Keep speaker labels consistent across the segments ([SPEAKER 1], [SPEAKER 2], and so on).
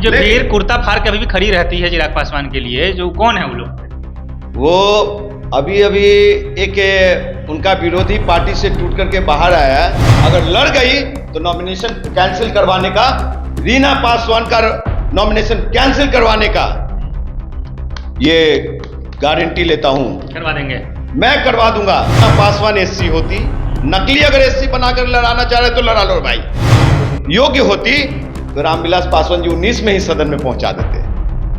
[SPEAKER 1] जो भीड़ कुर्ता फाड़ के अभी भी खड़ी रहती है चिराग पासवान के लिए, जो कौन है वो लोग?
[SPEAKER 2] वो अभी अभी एक उनका विरोधी पार्टी से टूट करके बाहर आया है। अगर लड़ गई तो नॉमिनेशन कैंसिल करवाने का, रीना पासवान का नॉमिनेशन कैंसिल करवाने का ये गारंटी लेता हूं।
[SPEAKER 1] करवा देंगे,
[SPEAKER 2] मैं करवा दूंगा। पासवान एससी होती, नकली अगर एससी बनाकर लड़ाना चाह रहे तो लड़ा लो भाई। योग्य होती तो रामविलास पासवान जी 19 में ही सदन में पहुंचा देते।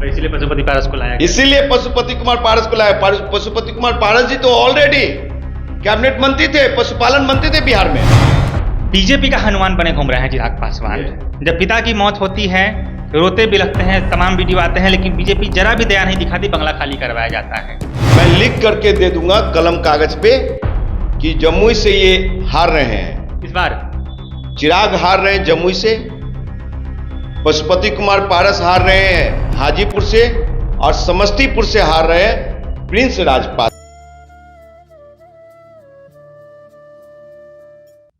[SPEAKER 1] तो इसीलिए पशुपति पारस को लाया,
[SPEAKER 2] इसीलिए पशुपति कुमार पारस को लाया। पशुपति कुमार पारस जी तो ऑलरेडी कैबिनेट मंत्री थे, पशुपालन मंत्री थे बिहार में।
[SPEAKER 1] बीजेपी का हनुमान बने घूम रहे हैं चिराग पासवान। जब पिता की मौत होती है रोते बिलखते हैं, तमाम वीडियो आते हैं, लेकिन बीजेपी जरा भी दया नहीं दिखाती, बंगला खाली करवाया जाता है।
[SPEAKER 2] मैं लिख करके दे दूंगा कलम कागज पे कि जमुई से ये हार रहे हैं।
[SPEAKER 1] इस बार
[SPEAKER 2] चिराग हार रहे हैं जमुई से, पशुपति कुमार पारस हार रहे हैं हाजीपुर से, और समस्तीपुर से हार रहे हैं प्रिंस राजपाल।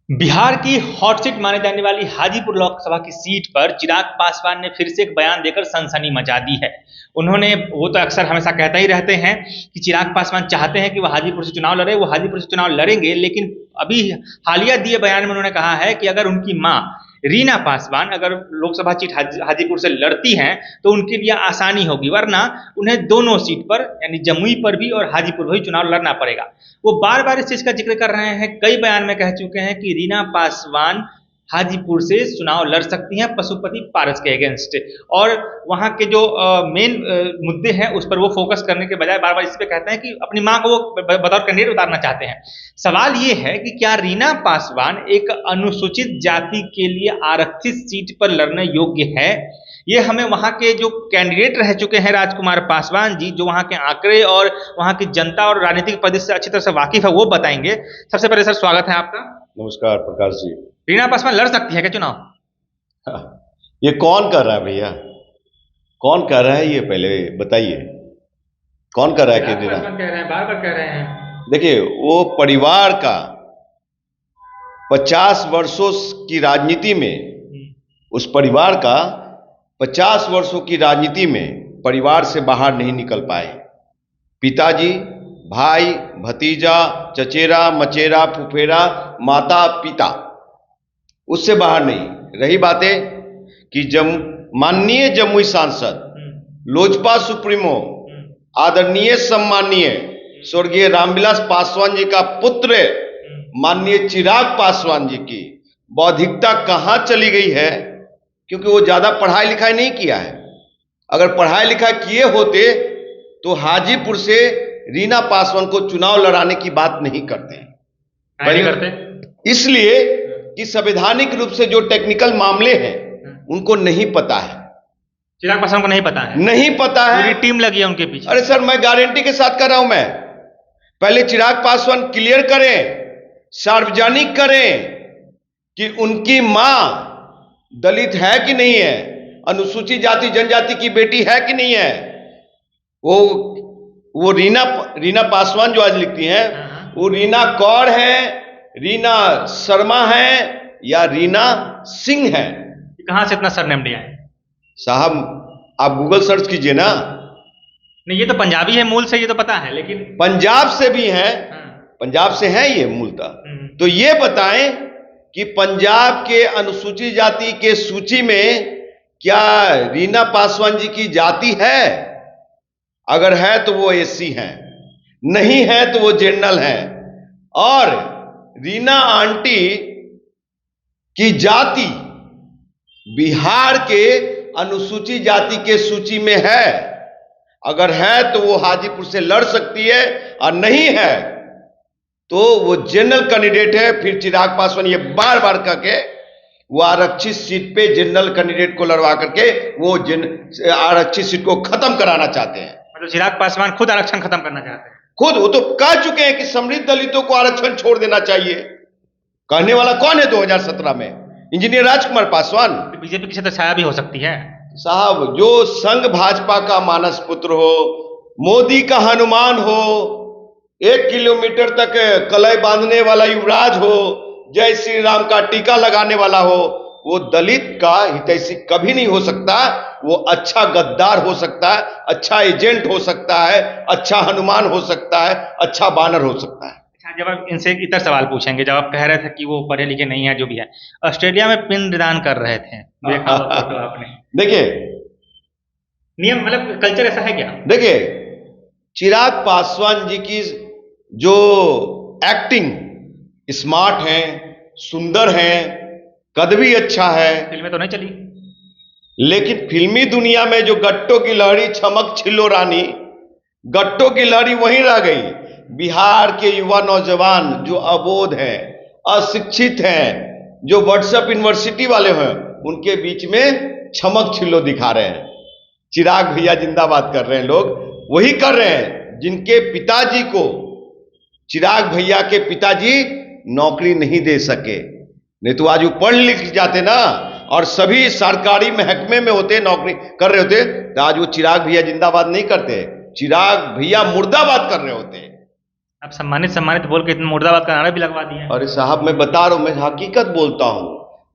[SPEAKER 1] बिहार की हॉट सीट माने जाने वाली हाजीपुर लोकसभा की सीट पर चिराग पासवान ने फिर से एक बयान देकर सनसनी मचा दी है। वो तो अक्सर हमेशा कहते ही रहते हैं कि चिराग पासवान चाहते हैं कि वो हाजीपुर से चुनाव लड़े, वो हाजीपुर से चुनाव लड़ेंगे, लेकिन अभी हालिया दिए बयान में उन्होंने कहा है कि अगर उनकी मां रीना पासवान अगर लोकसभा सीट हाजीपुर से लड़ती हैं तो उनके लिए आसानी होगी, वरना उन्हें दोनों सीट पर यानी जमुई पर भी और हाजीपुर पर भी चुनाव लड़ना पड़ेगा। वो बार बार इस चीज का जिक्र कर रहे हैं, कई बयान में कह चुके हैं कि रीना पासवान हाजीपुर से चुनाव लड़ सकती हैं पशुपति पारस के अगेंस्ट, और वहां के जो मेन मुद्दे हैं उस पर वो फोकस करने के बजाय बार बार इस पे कहते हैं कि अपनी मां को वो बतौर कैंडिडेट उतारना चाहते हैं। सवाल ये है कि क्या रीना पासवान एक अनुसूचित जाति के लिए आरक्षित सीट पर लड़ने योग्य है? ये हमें वहां के जो कैंडिडेट रह चुके हैं राजकुमार पासवान जी, जो वहां के आंकड़े और वहां की जनता और राजनीतिक परिदृश्य से अच्छी तरह से वाकिफ है, वो बताएंगे। सबसे पहले सर स्वागत है आपका।
[SPEAKER 2] नमस्कार प्रकाश जी।
[SPEAKER 1] रीना पासवान लड़ सकती है क्या चुनाव?
[SPEAKER 2] ये कौन कर रहा है भैया, कौन कर रहा है ये पहले बताइए, कौन कर रहा है? कि रीना
[SPEAKER 1] कह रहे हैं, बार बार कह रहे हैं।
[SPEAKER 2] देखिए, वो परिवार का 50 वर्षों की राजनीति में, उस परिवार का 50 वर्षों की राजनीति में परिवार से बाहर नहीं निकल पाए। पिताजी, भाई, भतीजा, चचेरा, मचेरा, फुफेरा, माता, पिता, उससे बाहर नहीं। रही बातें कि माननीय जमुई सांसद, लोजपा सुप्रीमो, आदरणीय सम्मानीय स्वर्गीय रामविलास पासवान जी का पुत्र माननीय चिराग पासवान जी की बौद्धिकता कहां चली गई है, क्योंकि वो ज्यादा पढ़ाई लिखाई नहीं किया है। अगर पढ़ाई लिखाई किए होते तो हाजीपुर से रीना पासवान को चुनाव लड़ाने की बात नहीं करते। इसलिए कि संवैधानिक रूप से जो टेक्निकल मामले हैं उनको नहीं पता है।
[SPEAKER 1] चिराग पासवान को नहीं पता है? नहीं पता है। पूरी टीम लगी है उनके पीछे।
[SPEAKER 2] अरे सर, मैं गारंटी के साथ कर रहा हूं। मैं पहले चिराग पासवान क्लियर करें, सार्वजनिक करें कि उनकी मां दलित है कि नहीं है, अनुसूचित जाति जनजाति की बेटी है कि नहीं है। वो रीना पासवान जो आज लिखती हैं, वो रीना कौर है, रीना शर्मा है या रीना सिंह है?
[SPEAKER 1] कहां से इतना सरनेम लिया है
[SPEAKER 2] साहब? आप गूगल सर्च कीजिए ना।
[SPEAKER 1] नहीं, ये तो पंजाबी है मूल से, ये तो पता है, लेकिन
[SPEAKER 2] पंजाब से भी है। पंजाब से है ये मूलतः। तो ये बताएं कि पंजाब के अनुसूचित जाति के सूची में क्या रीना पासवान जी की जाति है? अगर है तो वो एससी हैं, नहीं है तो वो जनरल हैं। और रीना आंटी की जाति बिहार के अनुसूचित जाति के सूची में है। अगर है तो वो हाजीपुर से लड़ सकती है, और नहीं है तो वो जनरल कैंडिडेट है। फिर चिराग पासवान ये बार बार करके वो आरक्षित सीट पे जनरल कैंडिडेट को लड़वा करके वो आरक्षित सीट को खत्म कराना चाहते हैं।
[SPEAKER 1] मतलब चिराग पासवान खुद आरक्षण खत्म करना चाहते हैं।
[SPEAKER 2] खुद वो तो कह चुके हैं कि समृद्ध दलितों को आरक्षण छोड़ देना चाहिए। कहने वाला कौन है 2017 में? इंजीनियर राजकुमार पासवान।
[SPEAKER 1] बीजेपी की छाया भी हो सकती है
[SPEAKER 2] साहब। जो संघ भाजपा का मानस पुत्र हो, मोदी का हनुमान हो, 1 किलोमीटर तक कलाई बांधने वाला युवराज हो, जय श्री राम का टीका लगाने वाला हो, वो दलित का हितैषी कभी नहीं हो सकता। वो अच्छा गद्दार हो सकता है, अच्छा एजेंट हो सकता है, अच्छा हनुमान हो सकता है, अच्छा बानर हो सकता है।
[SPEAKER 1] अच्छा, जब आप इनसे एक इतर सवाल पूछेंगे, जब आप कह रहे थे कि वो पढ़े लिखे नहीं है, जो भी है, ऑस्ट्रेलिया में पिंडदान कर रहे थे, देखा होगा फोटो आपने।
[SPEAKER 2] देखिए,
[SPEAKER 1] नियम मतलब कल्चर ऐसा है क्या?
[SPEAKER 2] देखिए चिराग पासवान जी की जो एक्टिंग स्मार्ट है, सुंदर है, कद भी अच्छा है,
[SPEAKER 1] फिल्में तो नहीं चली।
[SPEAKER 2] लेकिन फिल्मी दुनिया में जो गट्टों की लहरी चमक छिलो रानी, गट्टों की लहरी वहीं रह गई। बिहार के युवा नौजवान जो अबोध हैं, अशिक्षित हैं, जो व्हाट्सएप यूनिवर्सिटी वाले हैं, उनके बीच में चमक छिलो दिखा रहे हैं। चिराग भैया जिंदाबाद कर रहे हैं। लोग वही कर रहे हैं जिनके पिताजी को, चिराग भैया के पिताजी नौकरी नहीं दे सके, नहीं तो आज वो पढ़ लिख जाते ना और सभी सरकारी महकमे में होते, नौकरी कर रहे होते, तो आज वो चिराग भैया जिंदाबाद नहीं करते, चिराग भैया मुर्दाबाद कर रहे होते।
[SPEAKER 1] अब सम्मानित सम्मानित बोल के इतना मुर्दाबाद का नारा भी लगवा दिया है।
[SPEAKER 2] अरे साहब, मैं बता रहा हूं, मैं हकीकत बोलता हूं।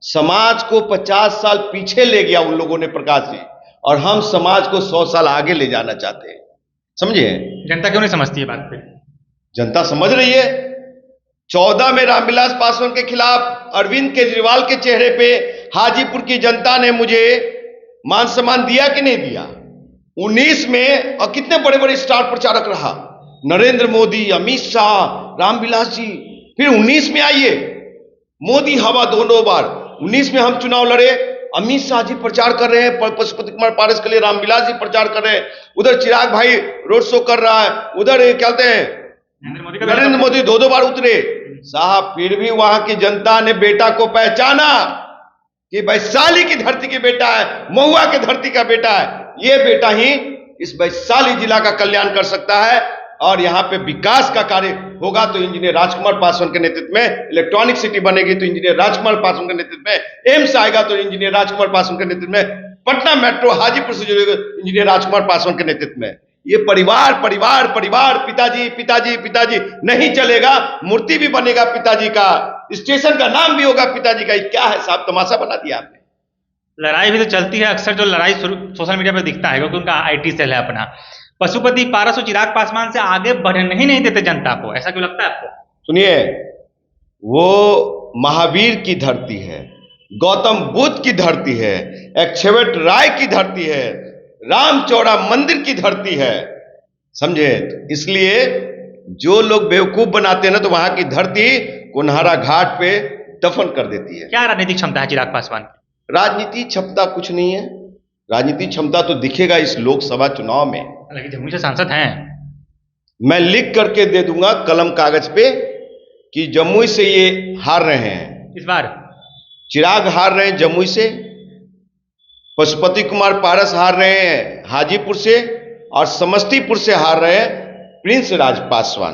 [SPEAKER 2] समाज को 50 साल पीछे ले गया उन लोगों ने प्रकाश जी, और हम समाज को 100 साल आगे ले जाना चाहते हैं। समझे?
[SPEAKER 1] जनता क्यों नहीं समझती है बात पे?
[SPEAKER 2] जनता समझ रही है। 14 में रामविलास पासवान के खिलाफ अरविंद केजरीवाल के चेहरे पे हाजीपुर की जनता ने मुझे मान सम्मान दिया कि नहीं दिया? 19 में और कितने बड़े बड़े स्टार प्रचारक रहा, नरेंद्र मोदी, अमित शाह, रामविलास जी। फिर 19 में आइए, मोदी हवा दोनों बार। 19 में हम चुनाव लड़े, अमित शाह जी प्रचार कर रहे हैं पशुपति कुमार पारस के लिए, रामविलास जी प्रचार कर रहे हैं, उधर चिराग भाई रोड शो कर रहा है, उधर क्या कहते हैं नरेंद्र मोदी 2-2 बार उतरे साहब। फिर भी वहां की जनता ने बेटा को पहचाना कि वैशाली की धरती के बेटा है, महुआ की धरती का बेटा है, ये बेटा ही इस वैशाली जिला का कल्याण कर सकता है। और यहां पे विकास का कार्य होगा तो इंजीनियर राजकुमार पासवान के नेतृत्व में, इलेक्ट्रॉनिक सिटी बनेगी तो इंजीनियर राजकुमार पासवान के नेतृत्व में, एम्स आएगा तो इंजीनियर राजकुमार पासवान के नेतृत्व में, पटना मेट्रो हाजीपुर से जुड़ेगा इंजीनियर राजकुमार पासवान के नेतृत्व में। ये परिवार परिवार परिवार, पिताजी पिताजी पिताजी नहीं चलेगा, मूर्ति भी बनेगा पिताजी का, स्टेशन का नाम भी होगा पिताजी का। क्या है साहब, तमाशा बना दिया आपने।
[SPEAKER 1] लड़ाई भी तो चलती है अक्सर, जो लड़ाई सोशल मीडिया पर दिखता है, क्योंकि उनका IT सेल है अपना। पशुपति पारस और चिराग पासवान से आगे बढ़ने ही नहीं देते जनता को, ऐसा क्यों लगता है आपको?
[SPEAKER 2] सुनिए, वो महावीर की धरती है, गौतम बुद्ध की धरती है, एक्छेवेट राय की धरती है, रामचौड़ा मंदिर की धरती है। समझे? तो इसलिए जो लोग बेवकूफ बनाते हैं ना, तो वहां की धरती कुन्हारा घाट पे दफन कर देती है।
[SPEAKER 1] क्या राजनीतिक क्षमता है चिराग पासवान की?
[SPEAKER 2] राजनीति क्षमता कुछ नहीं है। राजनीतिक क्षमता तो दिखेगा इस लोकसभा चुनाव में।
[SPEAKER 1] हालांकि जमुई से सांसद हैं।
[SPEAKER 2] मैं लिख करके दे दूंगा कलम कागज पे कि जमुई से ये हार रहे हैं
[SPEAKER 1] इस बार।
[SPEAKER 2] चिराग हार रहे हैं जमुई से, पशुपति कुमार पारस हार रहे हैं हाजीपुर से, और समस्तीपुर से हार रहे हैं प्रिंस राज पासवान।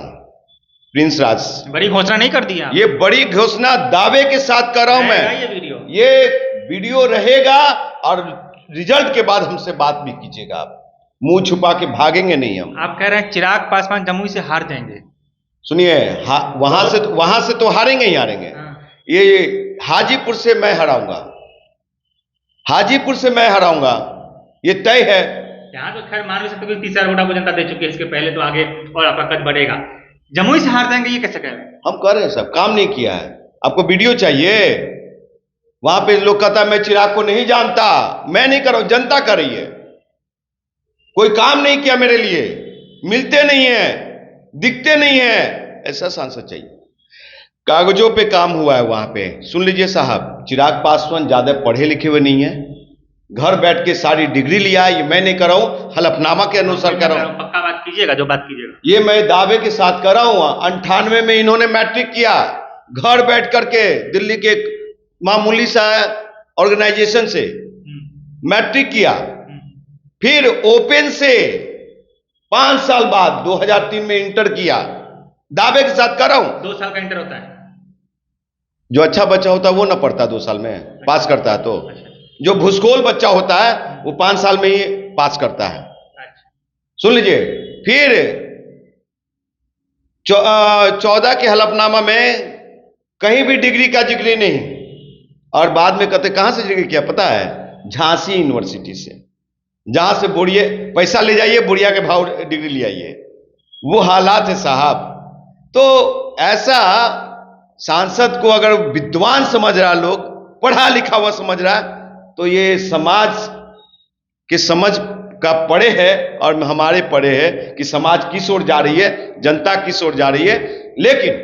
[SPEAKER 2] प्रिंस राज,
[SPEAKER 1] बड़ी घोषणा नहीं कर दी आप?
[SPEAKER 2] ये बड़ी घोषणा दावे के साथ कर रहा हूं मैं। ये वीडियो रहेगा और रिजल्ट के बाद हमसे बात भी कीजिएगा। आप मुंह छुपा के भागेंगे नहीं हम।
[SPEAKER 1] आप कह रहे हैं चिराग पासवान जमुई से हार जाएंगे?
[SPEAKER 2] सुनिए, वहां से तो हारेंगे ही हारेंगे। ये हाजीपुर से मैं हराऊंगा, हाजीपुर से मैं हराऊंगा, ये तय है।
[SPEAKER 1] यहाँ तो खैर मान भी सकते हो कि 30,000 वोट आपको जनता दे चुकी है, इसके पहले तो आगे और आपका कद बढ़ेगा। जमुई से हार जाएंगे, ये कैसे कह रहे हैं?
[SPEAKER 2] हम कह रहे हैं सब काम नहीं किया है। आपको वीडियो चाहिए? वहां पे लोग कहता है मैं चिराग को नहीं जानता। मैं नहीं कर रहा हूं, जनता कर रही है। कोई काम नहीं किया मेरे लिए, मिलते नहीं है, दिखते नहीं है, ऐसा सांसद चाहिए। कागजों पे काम हुआ है वहां पे। सुन लीजिए साहब, चिराग पासवान ज्यादा पढ़े लिखे हुए नहीं है, घर बैठ के सारी डिग्री लिया है। ये मैं नहीं कर रहा हूं, हलफनामा के अनुसार कर रहा हूं।
[SPEAKER 1] पक्का बात कीजिएगा, जो बात कीजिएगा।
[SPEAKER 2] ये मैं दावे के साथ कर रहा हूं। 98 में इन्होंने मैट्रिक किया, घर बैठ करके, दिल्ली के मामूली सा ऑर्गेनाइजेशन से मैट्रिक किया, फिर ओपन से 5 साल बाद 2003 में इंटर किया। दावे के साथ कर रहा हूं।
[SPEAKER 1] 2 साल का इंटर होता है?
[SPEAKER 2] जो अच्छा बच्चा होता है वो ना पढ़ता 2 साल में, पास करता है। तो जो भूसकोल बच्चा होता है वो 5 साल में ही पास करता है। सुन लीजिए, फिर 14 के हलफनामा में कहीं भी डिग्री का जिक्र नहीं, और बाद में कहते कहां से डिग्री किया पता है? झांसी यूनिवर्सिटी से, जहां से बुढ़िया पैसा ले जाइए, बुढ़िया के भाव डिग्री ले आइए। वो हालात है साहब। तो ऐसा सांसद को अगर विद्वान समझ रहा, लोग पढ़ा लिखा हुआ समझ रहा, तो ये समाज के समझ का पड़े है और हमारे पड़े है कि समाज किस ओर जा रही है, जनता किस ओर जा रही है। लेकिन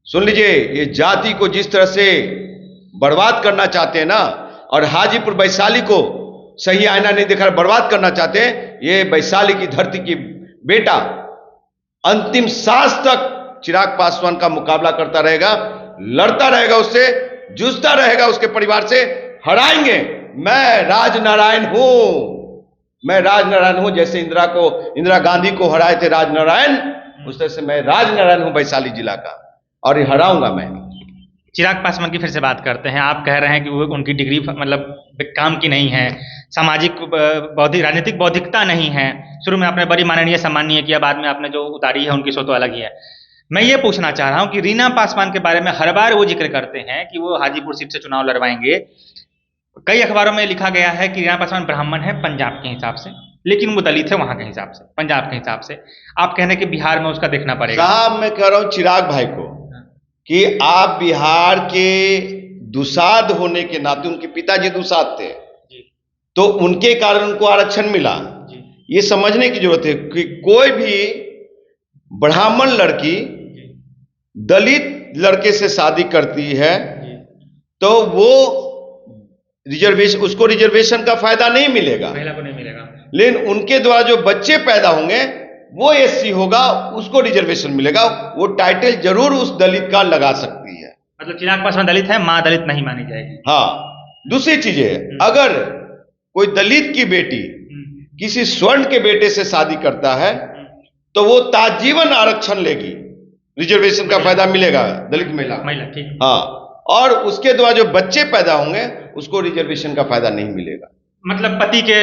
[SPEAKER 2] सुन लीजिए, ये जाति को जिस तरह से बर्बाद करना चाहते हैं ना, और हाजीपुर वैशाली को सही आईना नहीं दिखा बर्बाद करना चाहते हैं, ये वैशाली की धरती की बेटा अंतिम सांस तक चिराग पासवान का मुकाबला करता रहेगा, लड़ता रहेगा, उससे जूझता रहेगा, उसके परिवार से हराएंगे। मैं राजनारायण हूं, मैं राजनारायण हूं। जैसे इंदिरा गांधी को हराए थे राजनारायण, उस तरह से मैं राजनारायण हूं वैशाली जिला का, और ये हराऊंगा मैं।
[SPEAKER 1] चिराग पासवान की फिर से बात करते हैं। आप कह रहे हैं कि वो उनकी डिग्री मतलब काम की नहीं है, सामाजिक बौद्धिक राजनीतिक बौद्धिकता नहीं है। शुरू में आपने बड़ी माननीय सम्मानीय किया, बाद में आपने जो उतारी है उनकी सोच तो अलग ही है। मैं ये पूछना चाह रहा हूं कि रीना पासवान के बारे में हर बार वो जिक्र करते हैं कि वो हाजीपुर सीट से चुनाव लड़वाएंगे। कई अखबारों में लिखा गया है कि रीना पासवान ब्राह्मण है पंजाब के हिसाब से, लेकिन वो दलित है वहां के हिसाब से, पंजाब के हिसाब से। आप कह रहे हैं कि बिहार में उसका देखना पड़ेगा।
[SPEAKER 2] साहब मैं कह रहा हूं चिराग भाई को कि आप बिहार के दुसाध होने के नाते, उनके पिताजी दुसाध थे तो उनके कारण उनको आरक्षण मिला। ये समझने की जरूरत है कि कोई भी ब्राह्मण लड़की दलित लड़के से शादी करती है तो वो रिजर्वेशन, उसको रिजर्वेशन का फायदा नहीं मिलेगा,
[SPEAKER 1] महिला को नहीं मिलेगा।
[SPEAKER 2] लेकिन उनके द्वारा जो बच्चे पैदा होंगे वो एससी होगा, उसको रिजर्वेशन मिलेगा। वो टाइटल जरूर उस दलित का लगा सकती है।
[SPEAKER 1] मतलब चिराग पासवान दलित है, मां दलित नहीं मानी जाएगी।
[SPEAKER 2] हाँ, दूसरी चीज है, अगर कोई दलित की बेटी किसी स्वर्ण के बेटे से शादी करता है तो वो ताजीवन आरक्षण लेगी, रिजर्वेशन का फायदा मिलेगा दलित महिला।
[SPEAKER 1] ठीक।
[SPEAKER 2] हाँ, और उसके द्वारा जो बच्चे पैदा होंगे उसको रिजर्वेशन का फायदा नहीं मिलेगा।
[SPEAKER 1] मतलब पति के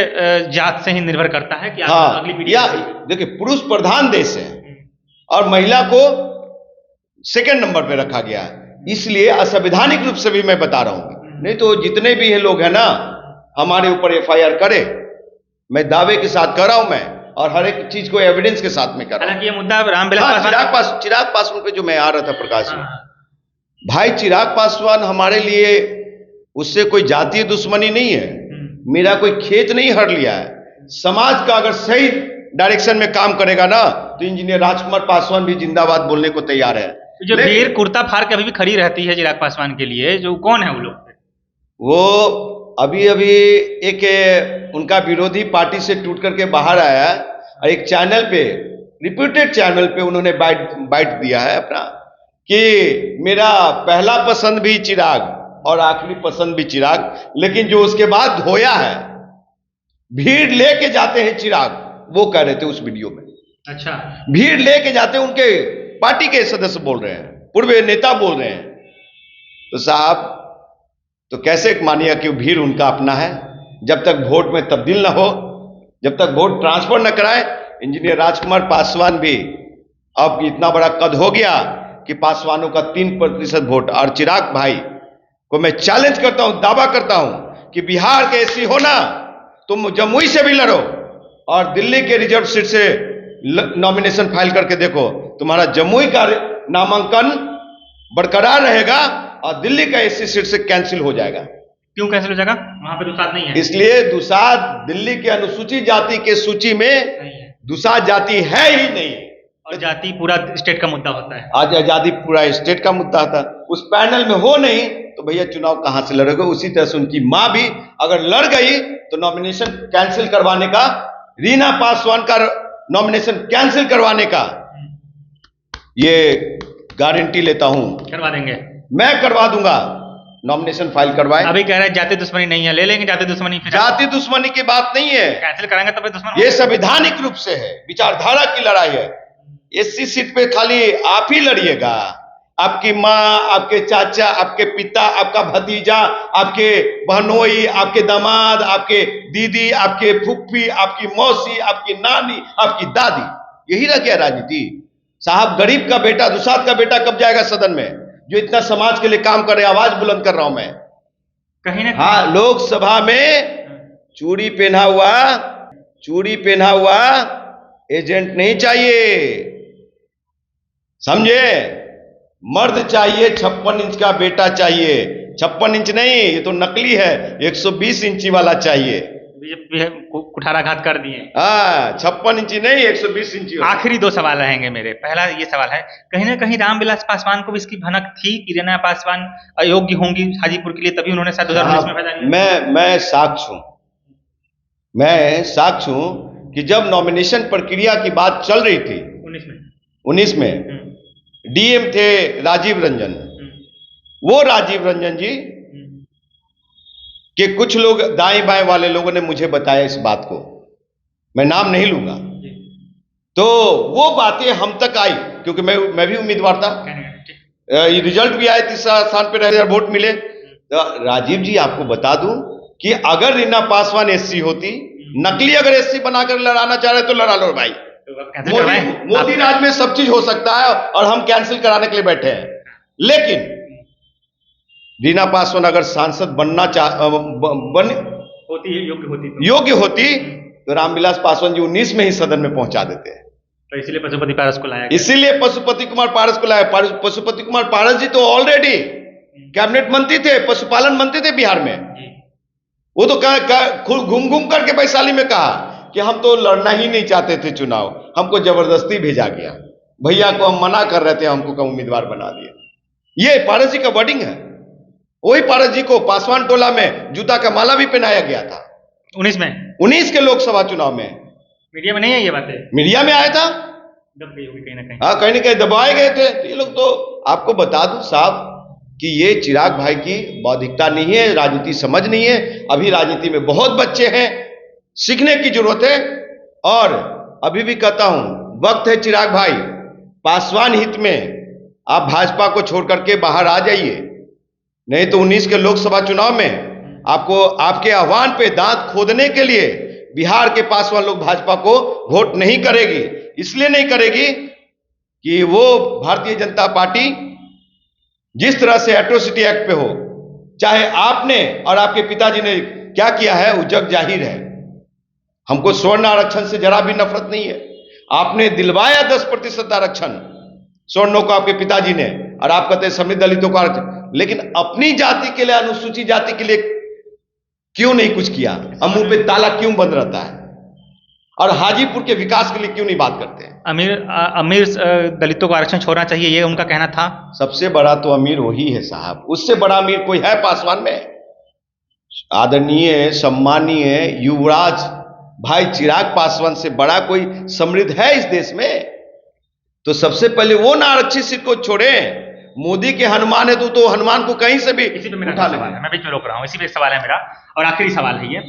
[SPEAKER 1] जात से ही निर्भर करता है कि
[SPEAKER 2] हाँ,
[SPEAKER 1] अगली पीढ़ी।
[SPEAKER 2] या देखिए पुरुष प्रधान देश है और महिला को सेकंड नंबर पे रखा गया है, इसलिए असंवैधानिक रूप से भी मैं बता रहा हूं। नहीं तो जितने भी है लोग हैं ना, हमारे ऊपर एफआईआर करे, मैं दावे के साथ कर रहा हूं मैं, और हर एक चीज को एविडेंस के साथ में कर रहा हूं।
[SPEAKER 1] हालांकि ये मुद्दा रामविलास
[SPEAKER 2] चिराग पासवान पे जो मैं आ रहा था प्रकाश भाई, चिराग पासवान हमारे लिए उससे कोई जातीय दुश्मनी नहीं है, मेरा कोई खेत नहीं हर लिया है। समाज का अगर सही डायरेक्शन में काम करेगा ना तो इंजीनियर राजकुमार पासवान भी जिंदाबाद बोलने को तैयार है।
[SPEAKER 1] जो वीर कुर्ता फाड़ के अभी भी खड़ी रहती है चिराग पासवान के लिए, जो कौन है वो लोग?
[SPEAKER 2] वो अभी एक उनका विरोधी पार्टी से टूट करके बाहर आया और एक चैनल पे, रिप्यूटेड चैनल पे उन्होंने बाइट दिया है अपना कि मेरा पहला पसंद भी चिराग और आखिरी पसंद भी चिराग, लेकिन जो उसके बाद धोया है, भीड़ लेके जाते हैं चिराग, वो कह रहे थे उस वीडियो में।
[SPEAKER 1] अच्छा,
[SPEAKER 2] भीड़ लेके जाते हैं, उनके पार्टी के सदस्य बोल रहे हैं, पूर्व नेता बोल रहे हैं। तो साहब तो कैसे मानिए कि भीड़ उनका अपना है? जब तक वोट में तब्दील ना हो, जब तक वोट ट्रांसफर न कराए। इंजीनियर राजकुमार पासवान भी अब इतना बड़ा कद हो गया कि पासवानों का 3% वोट। और चिराग भाई को मैं चैलेंज करता हूं, दावा करता हूं कि बिहार के एससी हो ना, तुम जमुई से भी लड़ो और दिल्ली के रिजर्व सीट से नॉमिनेशन फाइल करके देखो, तुम्हारा जमुई का नामांकन बरकरार रहेगा और दिल्ली का एससी सीट से कैंसिल हो जाएगा।
[SPEAKER 1] क्यों कैंसिल हो जाएगा? वहां पे दुसाध नहीं है।
[SPEAKER 2] इसलिए दुसाध दिल्ली के अनुसूचित जाति के सूची में दुसाध जाति है ही नहीं,
[SPEAKER 1] और जाति पूरा स्टेट का मुद्दा होता है।
[SPEAKER 2] आज आजादी पूरा स्टेट का मुद्दा था, उस पैनल में हो नहीं तो भैया चुनाव कहां से लड़ोगे? उसी तरह से उनकी मां भी अगर लड़ गई तो नॉमिनेशन कैंसिल करवाने का, रीना पासवान का नॉमिनेशन कैंसिल करवाने का ये गारंटी लेता हूं।
[SPEAKER 1] करवा देंगे,
[SPEAKER 2] मैं करवा दूंगा, नॉमिनेशन फाइल करवाए।
[SPEAKER 1] अभी कह रहे हैं जाति दुश्मनी नहीं है, ले लेंगे जाति दुश्मनी।
[SPEAKER 2] जाति दुश्मनी की बात नहीं है,
[SPEAKER 1] कैंसिल कराएंगे तब दुश्मन।
[SPEAKER 2] ये संवैधानिक रूप से है, विचारधारा की लड़ाई है। एससी सीट पे खाली आप ही लड़िएगा, आपकी माँ, आपके चाचा, आपके पिता, आपका भतीजा, आपके बहनोई, आपके दामाद, आपके दीदी, आपके फुफ्फी, आपकी मौसी, आपकी नानी, आपकी दादी, यही रह गया राजनीति। साहब गरीब का बेटा, दुसाध का बेटा कब जाएगा सदन में, जो इतना समाज के लिए काम कर रहे? आवाज बुलंद कर रहा हूं मैं,
[SPEAKER 1] कहीं ना
[SPEAKER 2] हाँ, लोकसभा में चूड़ी पहना हुआ एजेंट नहीं चाहिए, समझे? मर्द चाहिए, 56 इंच का बेटा चाहिए। 56 इंच नहीं, ये तो नकली है, 120 इंची वाला चाहिए।
[SPEAKER 1] बीजेपी कुठाराघात कर दिए।
[SPEAKER 2] हाँ, 56 इंची नहीं, 120 इंची वाला।
[SPEAKER 1] आखिरी 2 सवाल रहेंगे मेरे। पहला ये सवाल है, कहीं ना कहीं रामविलास पासवान को भी इसकी भनक थी कि रीना पासवान अयोग्य होंगी हाजीपुर के लिए, तभी उन्होंने शायद 2019 में फायदा।
[SPEAKER 2] मैं साक्ष हूं कि जब नॉमिनेशन प्रक्रिया की बात चल रही थी 19 में डीएम थे राजीव रंजन, वो राजीव रंजन जी के कुछ लोग दाएं बाएं वाले लोगों ने मुझे बताया इस बात को, मैं नाम नहीं लूंगा, तो वो बातें हम तक आई क्योंकि मैं भी उम्मीदवार था, ये रिजल्ट भी आए, तीसरा स्थान पे रहे, वोट मिले। तो राजीव जी आपको बता दूं कि अगर रीना पासवान एससी होती, नकली अगर एससी बनाकर लड़ाना चाह रहे तो लड़ा लो भाई। मोदी राज में सब चीज हो सकता है और हम कैंसिल कराने के लिए बैठे हैं। लेकिन रीना पासवान अगर सांसद योग्य होती तो रामविलास पासवान जी 19 में ही सदन में पहुंचा देते हैं।
[SPEAKER 1] तो इसीलिए पशुपति पारस को लाया,
[SPEAKER 2] इसीलिए पशुपति कुमार पारस को लाया। पशुपति कुमार पारस जी तो ऑलरेडी कैबिनेट मंत्री थे, पशुपालन मंत्री थे बिहार में। वो तो घूम करके वैशाली में कहा कि हम तो लड़ना ही नहीं चाहते थे चुनाव, हमको जबरदस्ती भेजा गया, भैया को हम मना कर रहे थे, हमको कम उम्मीदवार बना दिया। ये पारस जी का वर्डिंग है। वही पारस जी को पासवान टोला में जूता का माला भी पहनाया गया था 19 के लोकसभा चुनाव में।
[SPEAKER 1] मीडिया में नहीं है ये बातें?
[SPEAKER 2] मीडिया में आया था,
[SPEAKER 1] दब गई होगी कहीं ना कहीं।
[SPEAKER 2] हाँ, कहीं ना कहीं दबाए गए थे। तो ये लोग तो आपको बता दूं साहब कि ये चिराग भाई की बौद्धिकता नहीं है, राजनीति समझ नहीं है। अभी राजनीति में बहुत बच्चे हैं, सीखने की जरूरत है। और अभी भी कहता हूं, वक्त है चिराग भाई, पासवान हित में आप भाजपा को छोड़ करके बाहर आ जाइए, नहीं तो 19 के लोकसभा चुनाव में आपको आपके आह्वान पे दांत खोदने के लिए बिहार के पासवान लोग भाजपा को वोट नहीं करेगी। इसलिए नहीं करेगी कि वो भारतीय जनता पार्टी जिस तरह से एट्रोसिटी एक्ट पे हो, चाहे आपने और आपके पिताजी ने क्या किया है वो जग जाहिर है। हमको स्वर्ण आरक्षण से जरा भी नफरत नहीं है। आपने दिलवाया 10% आरक्षण स्वर्णों को आपके पिताजी ने, और आप कहते हैं समृद्ध दलितों को आरक्षण, लेकिन अपनी जाति के लिए, अनुसूचित जाति के लिए क्यों नहीं कुछ किया? मुंह पे ताला क्यों बंद रहता है? और हाजीपुर के विकास के लिए क्यों नहीं बात करते हैं?
[SPEAKER 1] अमीर दलितों को आरक्षण छोड़ना चाहिए, ये उनका कहना था।
[SPEAKER 2] सबसे बड़ा तो अमीर वही है साहब, उससे बड़ा अमीर कोई है पासवान में? आदरणीय सम्मानीय युवराज भाई चिराग पासवान से बड़ा कोई समृद्ध है इस देश में? तो सबसे पहले वो ना आरक्षित सीट को छोड़े। मोदी के हनुमान है तो हनुमान को कहीं से भी
[SPEAKER 1] इसी पे मेरा सवाल है, मैं बीच में रोक रहा हूं, इसी पे सवाल है मेरा और आखिरी सवाल है ये।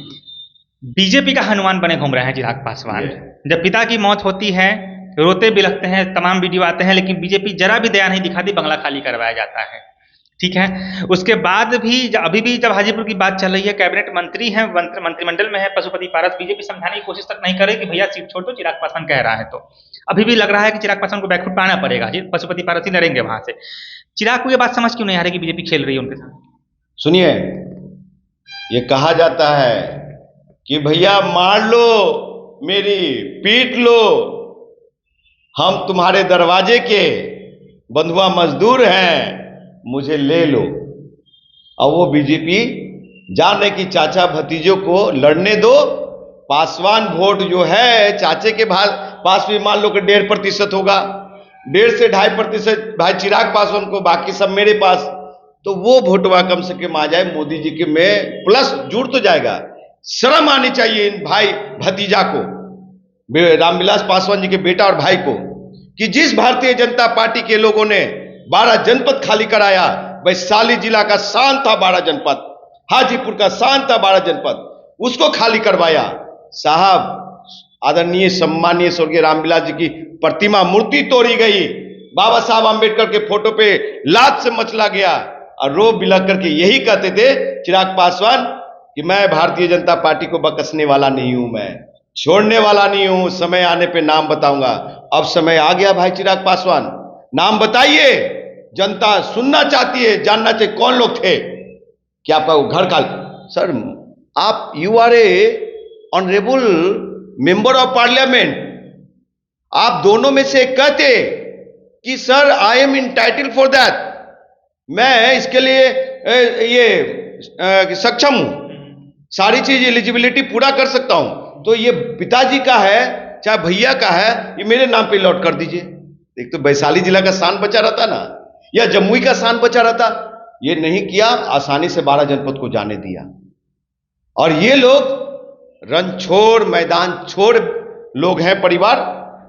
[SPEAKER 1] बीजेपी का हनुमान बने घूम रहे हैं चिराग पासवान। जब पिता की मौत होती है रोते बिलखते हैं, तमाम वीडियो आते हैं, लेकिन बीजेपी जरा भी दया नहीं दिखाती, बंगला खाली करवाया जाता है, ठीक है। उसके बाद भी अभी भी जब हाजीपुर की बात चल रही है, कैबिनेट मंत्री हैं, मंत्रिमंडल में है पशुपति पारस, बीजेपी समझाने की कोशिश तक नहीं करे कि भैया सीट छोड़ दो, चिराग पासवान कह रहा है। तो अभी भी लग रहा है कि चिराग पासवान को बैकफुट पाना पड़ेगा, पशुपति पारस ही लड़ेंगे वहां से। चिराग को ये बात समझ क्यों नहीं आ रही कि बीजेपी खेल रही है उनके साथ?
[SPEAKER 2] सुनिए, ये कहा जाता है कि भैया मार लो मेरी, पीट लो, हम तुम्हारे दरवाजे के बंधुआ मजदूर हैं, मुझे ले लो। और वो बीजेपी जान रहे कि चाचा भतीजों को लड़ने दो। पासवान वोट जो है चाचे के पास भी मान लो कि 1.5% होगा, 1.5 से 2.5% भाई चिराग पासवान को, बाकी सब मेरे पास, तो वो वोटवा कम से कम आ जाए मोदी जी के में, प्लस जुड़ तो जाएगा। शर्म आनी चाहिए इन भाई भतीजा को, रामविलास पासवान जी के बेटा और भाई को, कि जिस भारतीय जनता पार्टी के लोगों ने 12 जनपद खाली कराया, वैशाली जिला का शान था 12 जनपद, हाजीपुर का शान था 12 जनपद, उसको खाली करवाया। साहब, आदरणीय सम्मानीय स्वर्गीय रामविलास जी की प्रतिमा मूर्ति तोड़ी गई, बाबा साहब आंबेडकर के फोटो पे लात से मचला गया, और रो बिलख करके यही कहते थे चिराग पासवान कि मैं भारतीय जनता पार्टी को बकसने वाला नहीं हूं, मैं छोड़ने वाला नहीं हूं, समय आने पे नाम बताऊंगा। अब समय आ गया भाई चिराग पासवान, नाम बताइए, जनता सुनना चाहती है, जानना चाहिए कौन लोग थे। कि आपका घर का सर, आप you are a honourable member of parliament, आप दोनों में से कहते कि sir I am entitled for that, मैं इसके लिए ये सक्षम हूं, सारी चीज एलिजिबिलिटी पूरा कर सकता हूं, तो ये पिताजी का है चाहे भैया का है, ये मेरे नाम पे लॉट कर दीजिए। एक तो वैशाली जिला का शान बचा रहता ना, या जमुई का शान बचा रहता। ये नहीं किया, आसानी से 12 जनपद को जाने दिया। और ये लोग रन छोड़ मैदान छोड़ लोग हैं परिवार।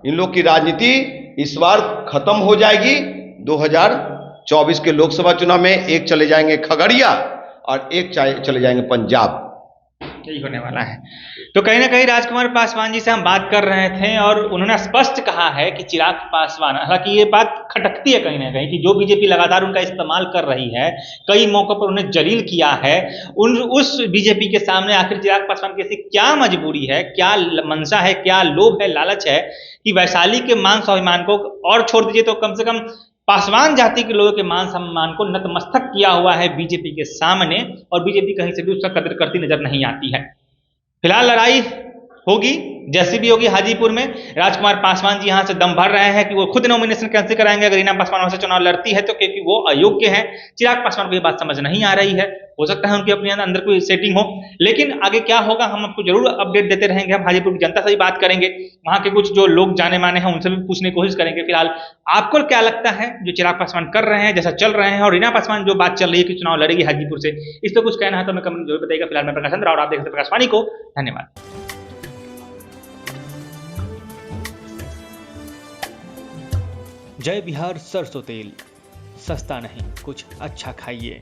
[SPEAKER 2] इन लोग की राजनीति इस बार खत्म हो जाएगी। 2024 के लोकसभा चुनाव में एक चले जाएंगे खगड़िया और एक चले जाएंगे पंजाब,
[SPEAKER 1] यही होने वाला है। तो कहीं ना कहीं राजकुमार पासवान जी से हम बात कर रहे थे और उन्होंने स्पष्ट कहा है कि चिराग पासवान, हालांकि ये बात खटकती है कहीं ना कहीं कि जो बीजेपी लगातार उनका इस्तेमाल कर रही है, कई मौकों पर उन्हें जलील किया है, उस बीजेपी के सामने आखिर चिराग पासवान की ऐसी क्या मजबूरी है, क्या मंशा है, क्या लोभ है, लालच है कि वैशाली के मान स्वाभिमान को और छोड़ दीजिए तो कम से कम पासवान जाति के लोगों के मान सम्मान को नतमस्तक किया हुआ है बीजेपी के सामने, और बीजेपी कहीं से भी उसका कदर करती नजर नहीं आती है। फिलहाल लड़ाई होगी, जैसी भी होगी हाजीपुर में। राजकुमार पासवान जी यहां से दम भर रहे हैं कि वो खुद नॉमिनेशन कैंसिल कराएंगे अगर रीना पासवान वहां से चुनाव लड़ती है तो, क्योंकि वो अयोग्य है। चिराग पासवान को ये बात समझ नहीं आ रही है, हो सकता है उनकी अपने अंदर कोई सेटिंग हो, लेकिन आगे क्या होगा हम आपको जरूर अपडेट देते रहेंगे। हम हाजीपुर की जनता से भी बात करेंगे, वहां के कुछ जो लोग जाने माने हैं उनसे भी पूछने की कोशिश करेंगे। फिलहाल आपको क्या लगता है जो चिराग पासवान कर रहे हैं, जैसा चल रहे हैं, और रीना पासवान जो बात चल रही है कि चुनाव लड़ेगी हाजीपुर से, इस पर कुछ कहना है तो हमें कमेंट जरूर बताइएगा। फिलहाल मैं प्रकाश चंद्र और आप देखते हैं प्रकाशवाणी को। धन्यवाद। जय बिहार सरसों तेल, सस्ता नहीं कुछ अच्छा खाइए।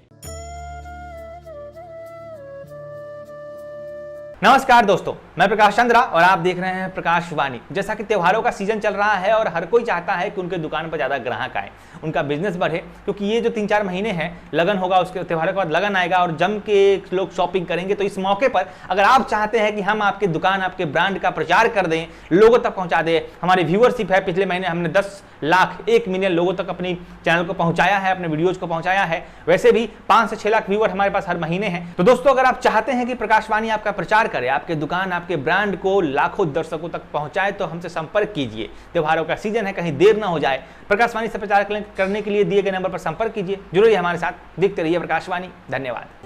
[SPEAKER 1] नमस्कार दोस्तों, मैं प्रकाश चंद्रा और आप देख रहे हैं प्रकाशवाणी। जैसा कि त्योहारों का सीजन चल रहा है और हर कोई चाहता है कि उनके दुकान पर ज़्यादा ग्राहक आए, उनका बिजनेस बढ़े, क्योंकि ये जो 3-4 महीने हैं लगन होगा, उसके त्योहारों के बाद लगन आएगा और जम के लोग शॉपिंग करेंगे। तो इस मौके पर अगर आप चाहते हैं कि हम आपके दुकान, आपके ब्रांड का प्रचार कर दें, लोगों तक पहुँचा दें, हमारी व्यूअरशिप है, पिछले महीने हमने 10 लाख 1 मिलियन लोगों तक अपनी चैनल को पहुँचाया है, अपने वीडियोज़ को पहुँचाया है। वैसे भी 5 से 6 लाख व्यूअर हमारे पास हर महीने हैं। तो दोस्तों, अगर आप चाहते हैं कि प्रकाशवाणी आपका प्रचार करे, आपके दुकान, आपके ब्रांड को लाखों दर्शकों तक पहुंचाए, तो हमसे संपर्क कीजिए। त्योहारों का सीजन है, कहीं देर ना हो जाए। प्रकाशवाणी से प्रचार करने के लिए दिए गए नंबर पर संपर्क कीजिए। जुड़िए हमारे साथ, देखते रहिए प्रकाशवाणी। धन्यवाद।